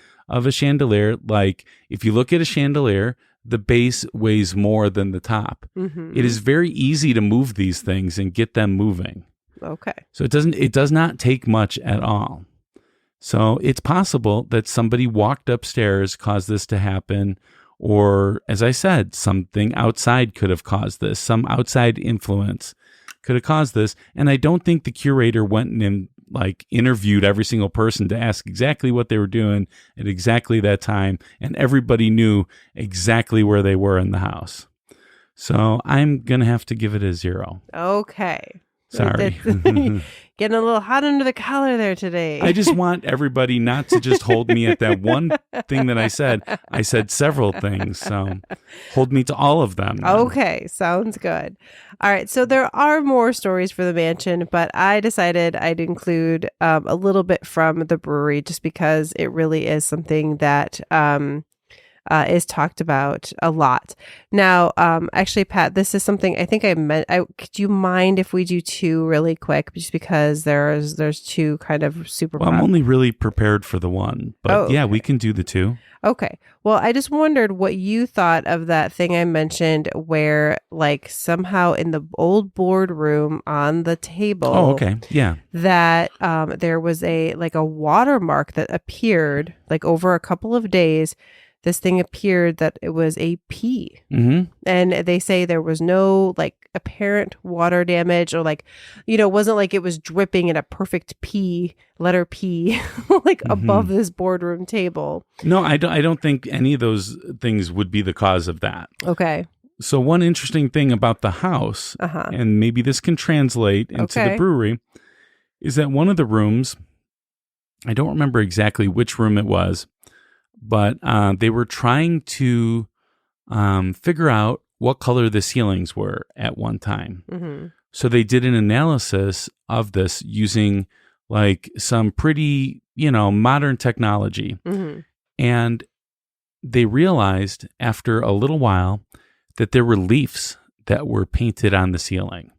chandelier, like if you look at a chandelier, the base weighs more than the top. Mm-hmm. It is very easy to move these things and get them moving. Okay. So it does not take much at all. So it's possible that somebody walked upstairs, caused this to happen, or as I said, something outside could have caused this. Some outside influence could have caused this. And I don't think the curator went and interviewed every single person to ask exactly what they were doing at exactly that time. And everybody knew exactly where they were in the house. So I'm going to have to give it a 0. Okay. Sorry. Getting a little hot under the collar there today. I just want everybody not to just hold me at that one thing that I said. I said several things, so hold me to all of them. Okay, sounds good. All right, so there are more stories for the mansion, but I decided I'd include a little bit from the brewery just because it really is something that is talked about a lot. Now, actually, Pat, this is something I think I meant. Could you mind if we do two really quick, just because there's two kind of super. Well, I'm only really prepared for the one, but yeah, we can do the two. Okay. Well, I just wondered what you thought of that thing I mentioned where like somehow in the old boardroom on the table. Oh, okay. Yeah. That there was a watermark that appeared like over a couple of days. This thing appeared that it was a P. Mm-hmm. And they say there was no like apparent water damage or like, it wasn't like it was dripping in a perfect P, letter P, like above this boardroom table. No, I don't think any of those things would be the cause of that. Okay. So one interesting thing about the house, and maybe this can translate into the brewery, is that one of the rooms, I don't remember exactly which room it was, but they were trying to figure out what color the ceilings were at one time. Mm-hmm. So they did an analysis of this using like some pretty, modern technology. Mm-hmm. And they realized after a little while that there were leaves that were painted on the ceiling,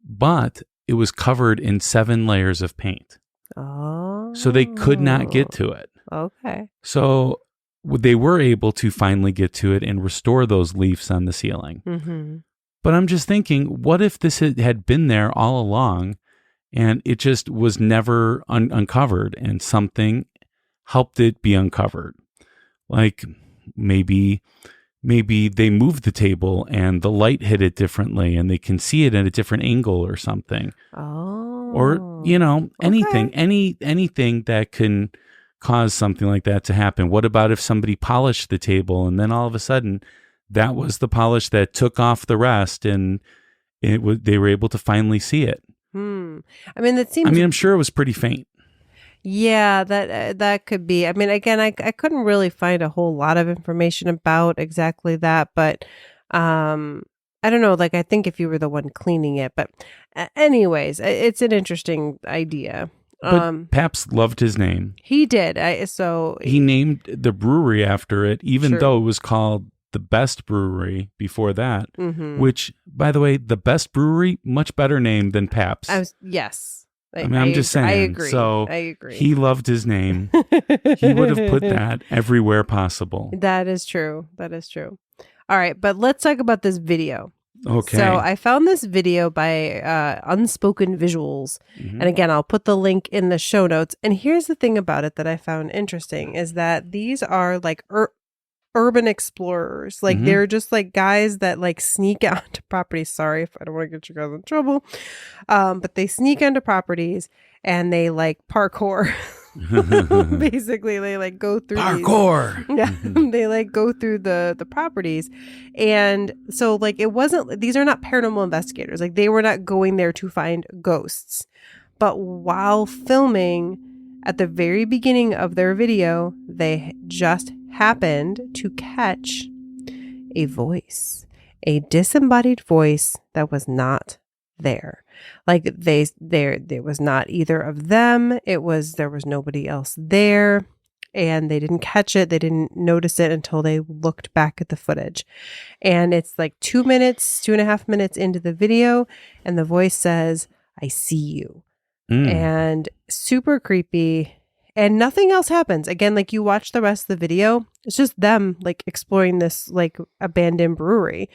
but it was covered in 7 layers of paint. Oh. So they could not get to it. Okay. So they were able to finally get to it and restore those leaves on the ceiling. Mm-hmm. But I'm just thinking, what if this had been there all along and it just was never uncovered and something helped it be uncovered? Like maybe they moved the table and the light hit it differently and they can see it at a different angle or something. Oh. Or, anything, anything that can cause something like that to happen. What about if somebody polished the table and then all of a sudden that was the polish that took off the rest and they were able to finally see it? I mean, that seems. I'm sure it was pretty faint. Yeah, that could be. I mean, again, I couldn't really find a whole lot of information about exactly that, but I don't know. Like, I think if you were the one cleaning it, but anyways, it's an interesting idea. But Pabst loved his name. He did. He named the brewery after it, even Sure. though it was called the Best Brewery before that. Mm-hmm. Which, by the way, the Best Brewery, much better name than Pabst. Yes. I'm just saying. I agree. So I agree. He loved his name. He would have put that everywhere possible. That is true. All right, but let's talk about this video. Okay. So I found this video by Unspoken Visuals. Mm-hmm. And again, I'll put the link in the show notes. And here's the thing about it that I found interesting is that these are like urban explorers. Like they're just like guys that like sneak onto properties. Sorry if I don't want to get you guys in trouble. But they sneak onto properties and they like parkour. Basically, they like go through parkour. They like go through the properties. And so like these are not paranormal investigators. Like they were not going there to find ghosts. But while filming at the very beginning of their video, they just happened to catch a voice, a disembodied voice that was not there. Like there was not either of them. There was nobody else there, and they didn't catch it. They didn't notice it until they looked back at the footage. And it's like 2.5 minutes into the video, and the voice says, "I see you." And super creepy. And nothing else happens. Again, like you watch the rest of the video, it's just them like exploring this like abandoned brewery.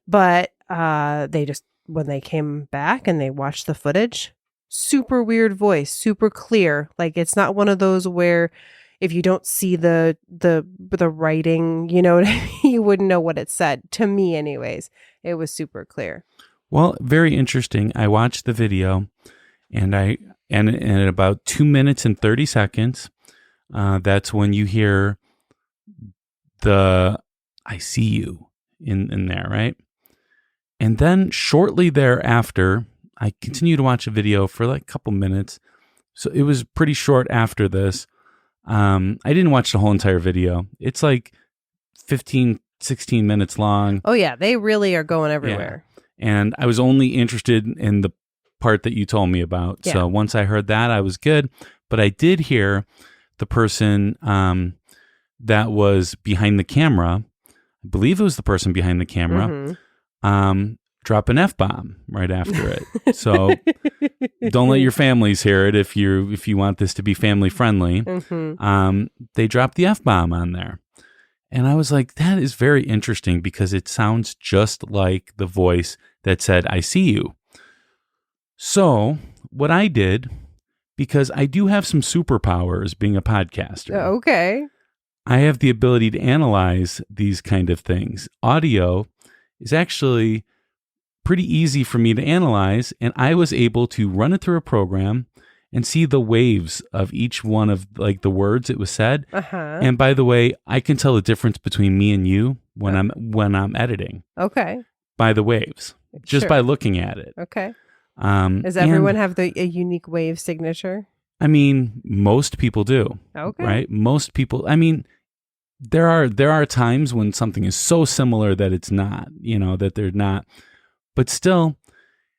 But they just, when they came back and they watched the footage, super weird voice, super clear. Like it's not one of those where if you don't see the writing, you wouldn't know what it said. To me anyways, it was super clear. Well, very interesting. I watched the video and at about 2 minutes and 30 seconds, that's when you hear the "I see you" in there, right? And then shortly thereafter, I continued to watch a video for like a couple minutes. So it was pretty short after this. I didn't watch the whole entire video. It's like 15, 16 minutes long. Oh yeah, they really are going everywhere. Yeah. And I was only interested in the part that you told me about. Yeah. So once I heard that, I was good. But I did hear the person that was behind the camera, I believe it was the person behind the camera, drop an F-bomb right after it. So don't let your families hear it if you want this to be family friendly. They dropped the F-bomb on there. And I was like, that is very interesting because it sounds just like the voice that said, I see you. So what I did, because I do have some superpowers being a podcaster. Okay. I have the ability to analyze these kind of things. Audio is actually pretty easy for me to analyze, and I was able to run it through a program and see the waves of each one of like the words it was said. And by the way, I can tell the difference between me and you when I'm editing. Okay. By the waves, just by looking at it. Okay. Does everyone have a unique wave signature? I mean, most people do. Okay. Right? Most people. I mean, there are times when something is so similar that it's not. That they're not. But still,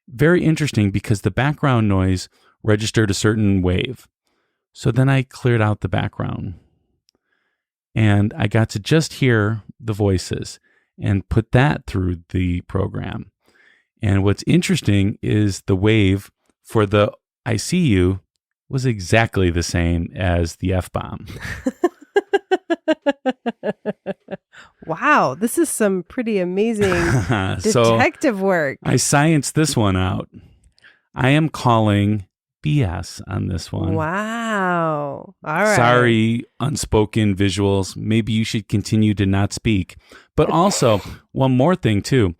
very interesting because the background noise registered a certain wave. So then I cleared out the background and I got to just hear the voices and put that through the program. And what's interesting is the wave for the I see you was exactly the same as the F-bomb. Wow, this is some pretty amazing detective work. I scienced this one out. I am calling BS on this one. Wow. All right. Sorry, unspoken visuals. Maybe you should continue to not speak. But also, one more thing too.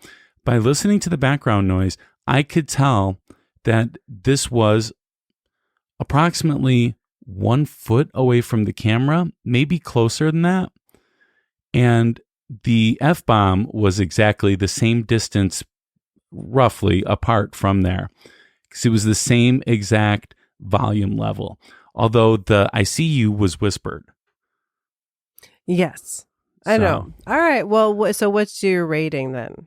By listening to the background noise, I could tell that this was approximately 1 foot away from the camera, maybe closer than that. And the F-bomb was exactly the same distance, roughly, apart from there. Because it was the same exact volume level. Although the I see you was whispered. Yes, I know. All right. Well, so what's your rating then?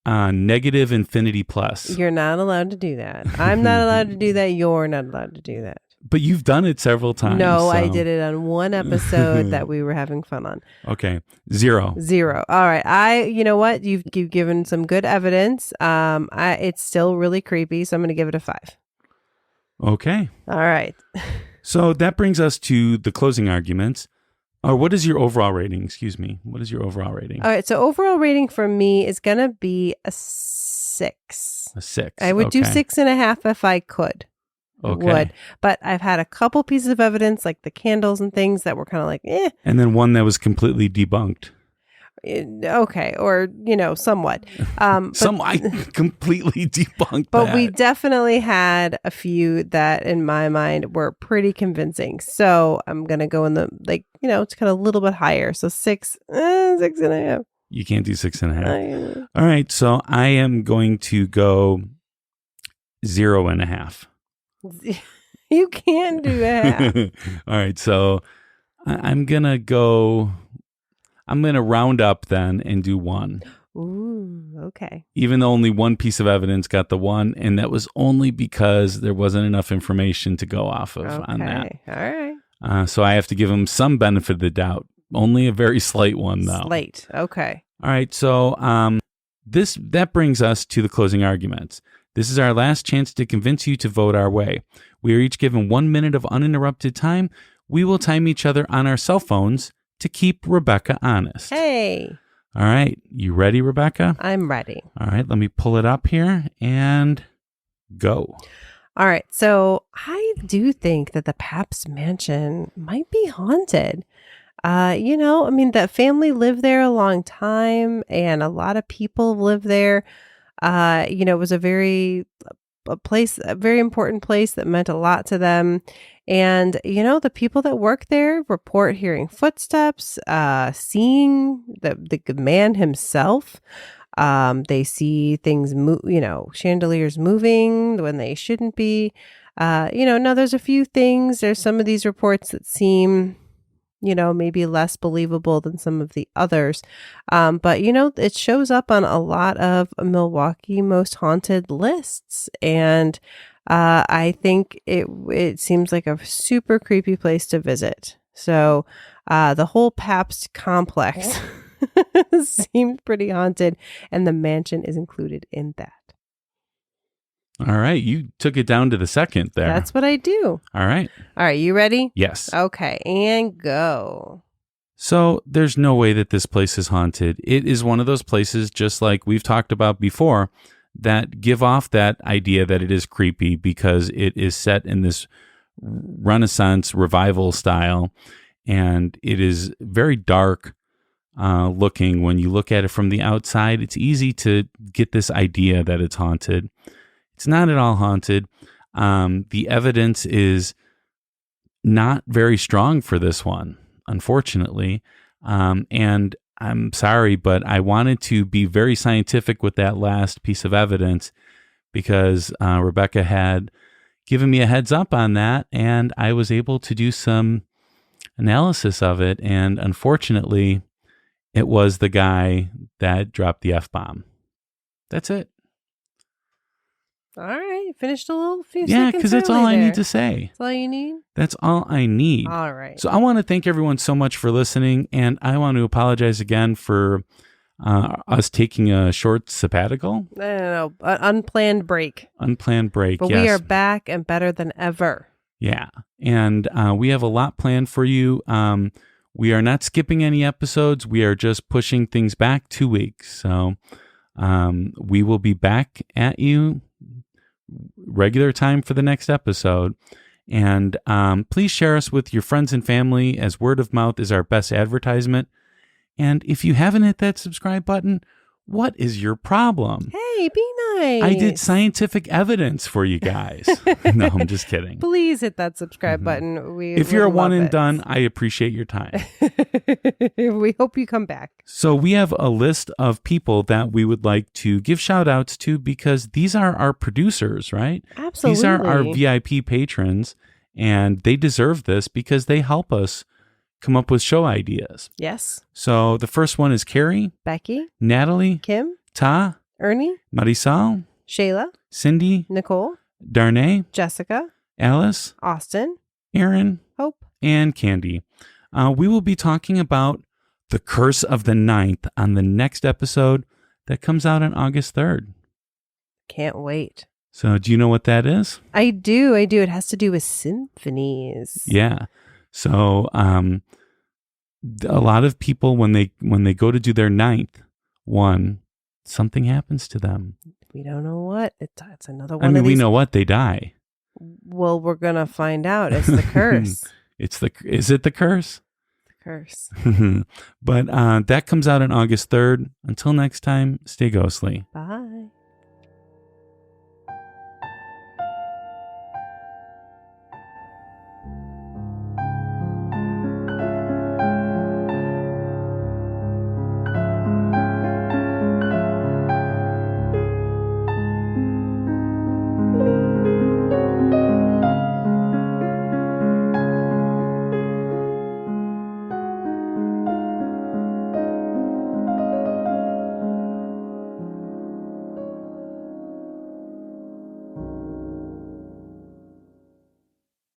Negative infinity plus. You're not allowed to do that. I'm not allowed to do that. You're not allowed to do that. But you've done it several times. No, I did it on one episode that we were having fun on. Okay. 0. All right. You know what? You've given some good evidence. It's still really creepy, so I'm going to give it a 5. Okay. All right. So that brings us to the closing arguments. Or what is your overall rating? Excuse me. What is your overall rating? All right. So overall rating for me is going to be a 6. A 6. I would do 6.5 if I could. Okay. Would. But I've had a couple pieces of evidence, like the candles and things that were kind of like, eh. And then one that was completely debunked. Okay. Or, somewhat. I completely debunked but that. We definitely had a few that in my mind were pretty convincing. So I'm going to go in the, it's kind of a little bit higher. So 6.5. You can't do 6.5. All right. So I am going to go 0.5. You can do that. All right. So I'm going to round up then and do 1. Ooh, okay. Even though only one piece of evidence got the 1, and that was only because there wasn't enough information to go off of on that. All right. So I have to give them some benefit of the doubt. Only a very slight one, though. Slight. Okay. All right. So that brings us to the closing arguments. This is our last chance to convince you to vote our way. We are each given 1 minute of uninterrupted time. We will time each other on our cell phones to keep Rebecca honest. Hey. All right. You ready, Rebecca? I'm ready. All right. Let me pull it up here and go. All right. So I do think that the Pabst Mansion might be haunted. That family lived there a long time and a lot of people live there. It was a very important place that meant a lot to them. And, the people that work there report hearing footsteps, seeing the man himself. They see things move, chandeliers moving when they shouldn't be. Now there's a few things. There's some of these reports that seem, maybe less believable than some of the others. But, it shows up on a lot of Milwaukee most haunted lists. And I think it seems like a super creepy place to visit. So The whole Pabst complex seemed pretty haunted, and the mansion is included in that. All right. You took it down to the second there. That's what I do. All right. All right, you ready? Yes. Okay, and go. So there's no way that this place is haunted. It is one of those places, just like we've talked about before, that give off that idea that it is creepy because it is set in this Renaissance revival style, and it is very dark looking. When you look at it from the outside, it's easy to get this idea that it's haunted. It's not at all haunted. The evidence is not very strong for this one, unfortunately. And I'm sorry, but I wanted to be very scientific with that last piece of evidence because Rebecca had given me a heads up on that, and I was able to do some analysis of it. And unfortunately, it was the guy that dropped the F-bomb. That's it. All right, finished a little few Yeah, seconds because that's early all I there. need to say. That's all you need? That's all I need. All right. So I want to thank everyone so much for listening, and I want to apologize again for us taking a short sabbatical. No, unplanned break. Unplanned break, But yes. we are back and better than ever. Yeah, and we have a lot planned for you. We are not skipping any episodes. We are just pushing things back 2 weeks. So we will be back at you regular time for the next episode. And please share us with your friends and family, as word of mouth is our best advertisement. And if you haven't hit that subscribe button, what is your problem? Hey, be nice. I did scientific evidence for you guys. No, I'm just kidding. Please hit that subscribe button. If you're a one and done, I appreciate your time. We hope you come back. So we have a list of people that we would like to give shout outs to because these are our producers, right? Absolutely. These are our VIP patrons, and they deserve this because they help us come up with show ideas. Yes. So the first one is Carrie, Becky, Natalie, Kim, Ta, Ernie, Marisol, Shayla, Cindy, Nicole, Darnay, Jessica, Alice, Austin, Aaron, Hope. and Candy. We will be talking about The Curse of the Ninth on the next episode that comes out on August 3rd. Can't wait. So do you know what that is? I do. It has to do with symphonies. Yeah. So a lot of people, when they go to do their ninth one, something happens to them. We don't know what. It's another one I mean, of these. we know what, they die. Well, we're going to find out. It's the curse. Is it the curse? The curse. But that comes out on August 3rd. Until next time, stay ghostly. Bye.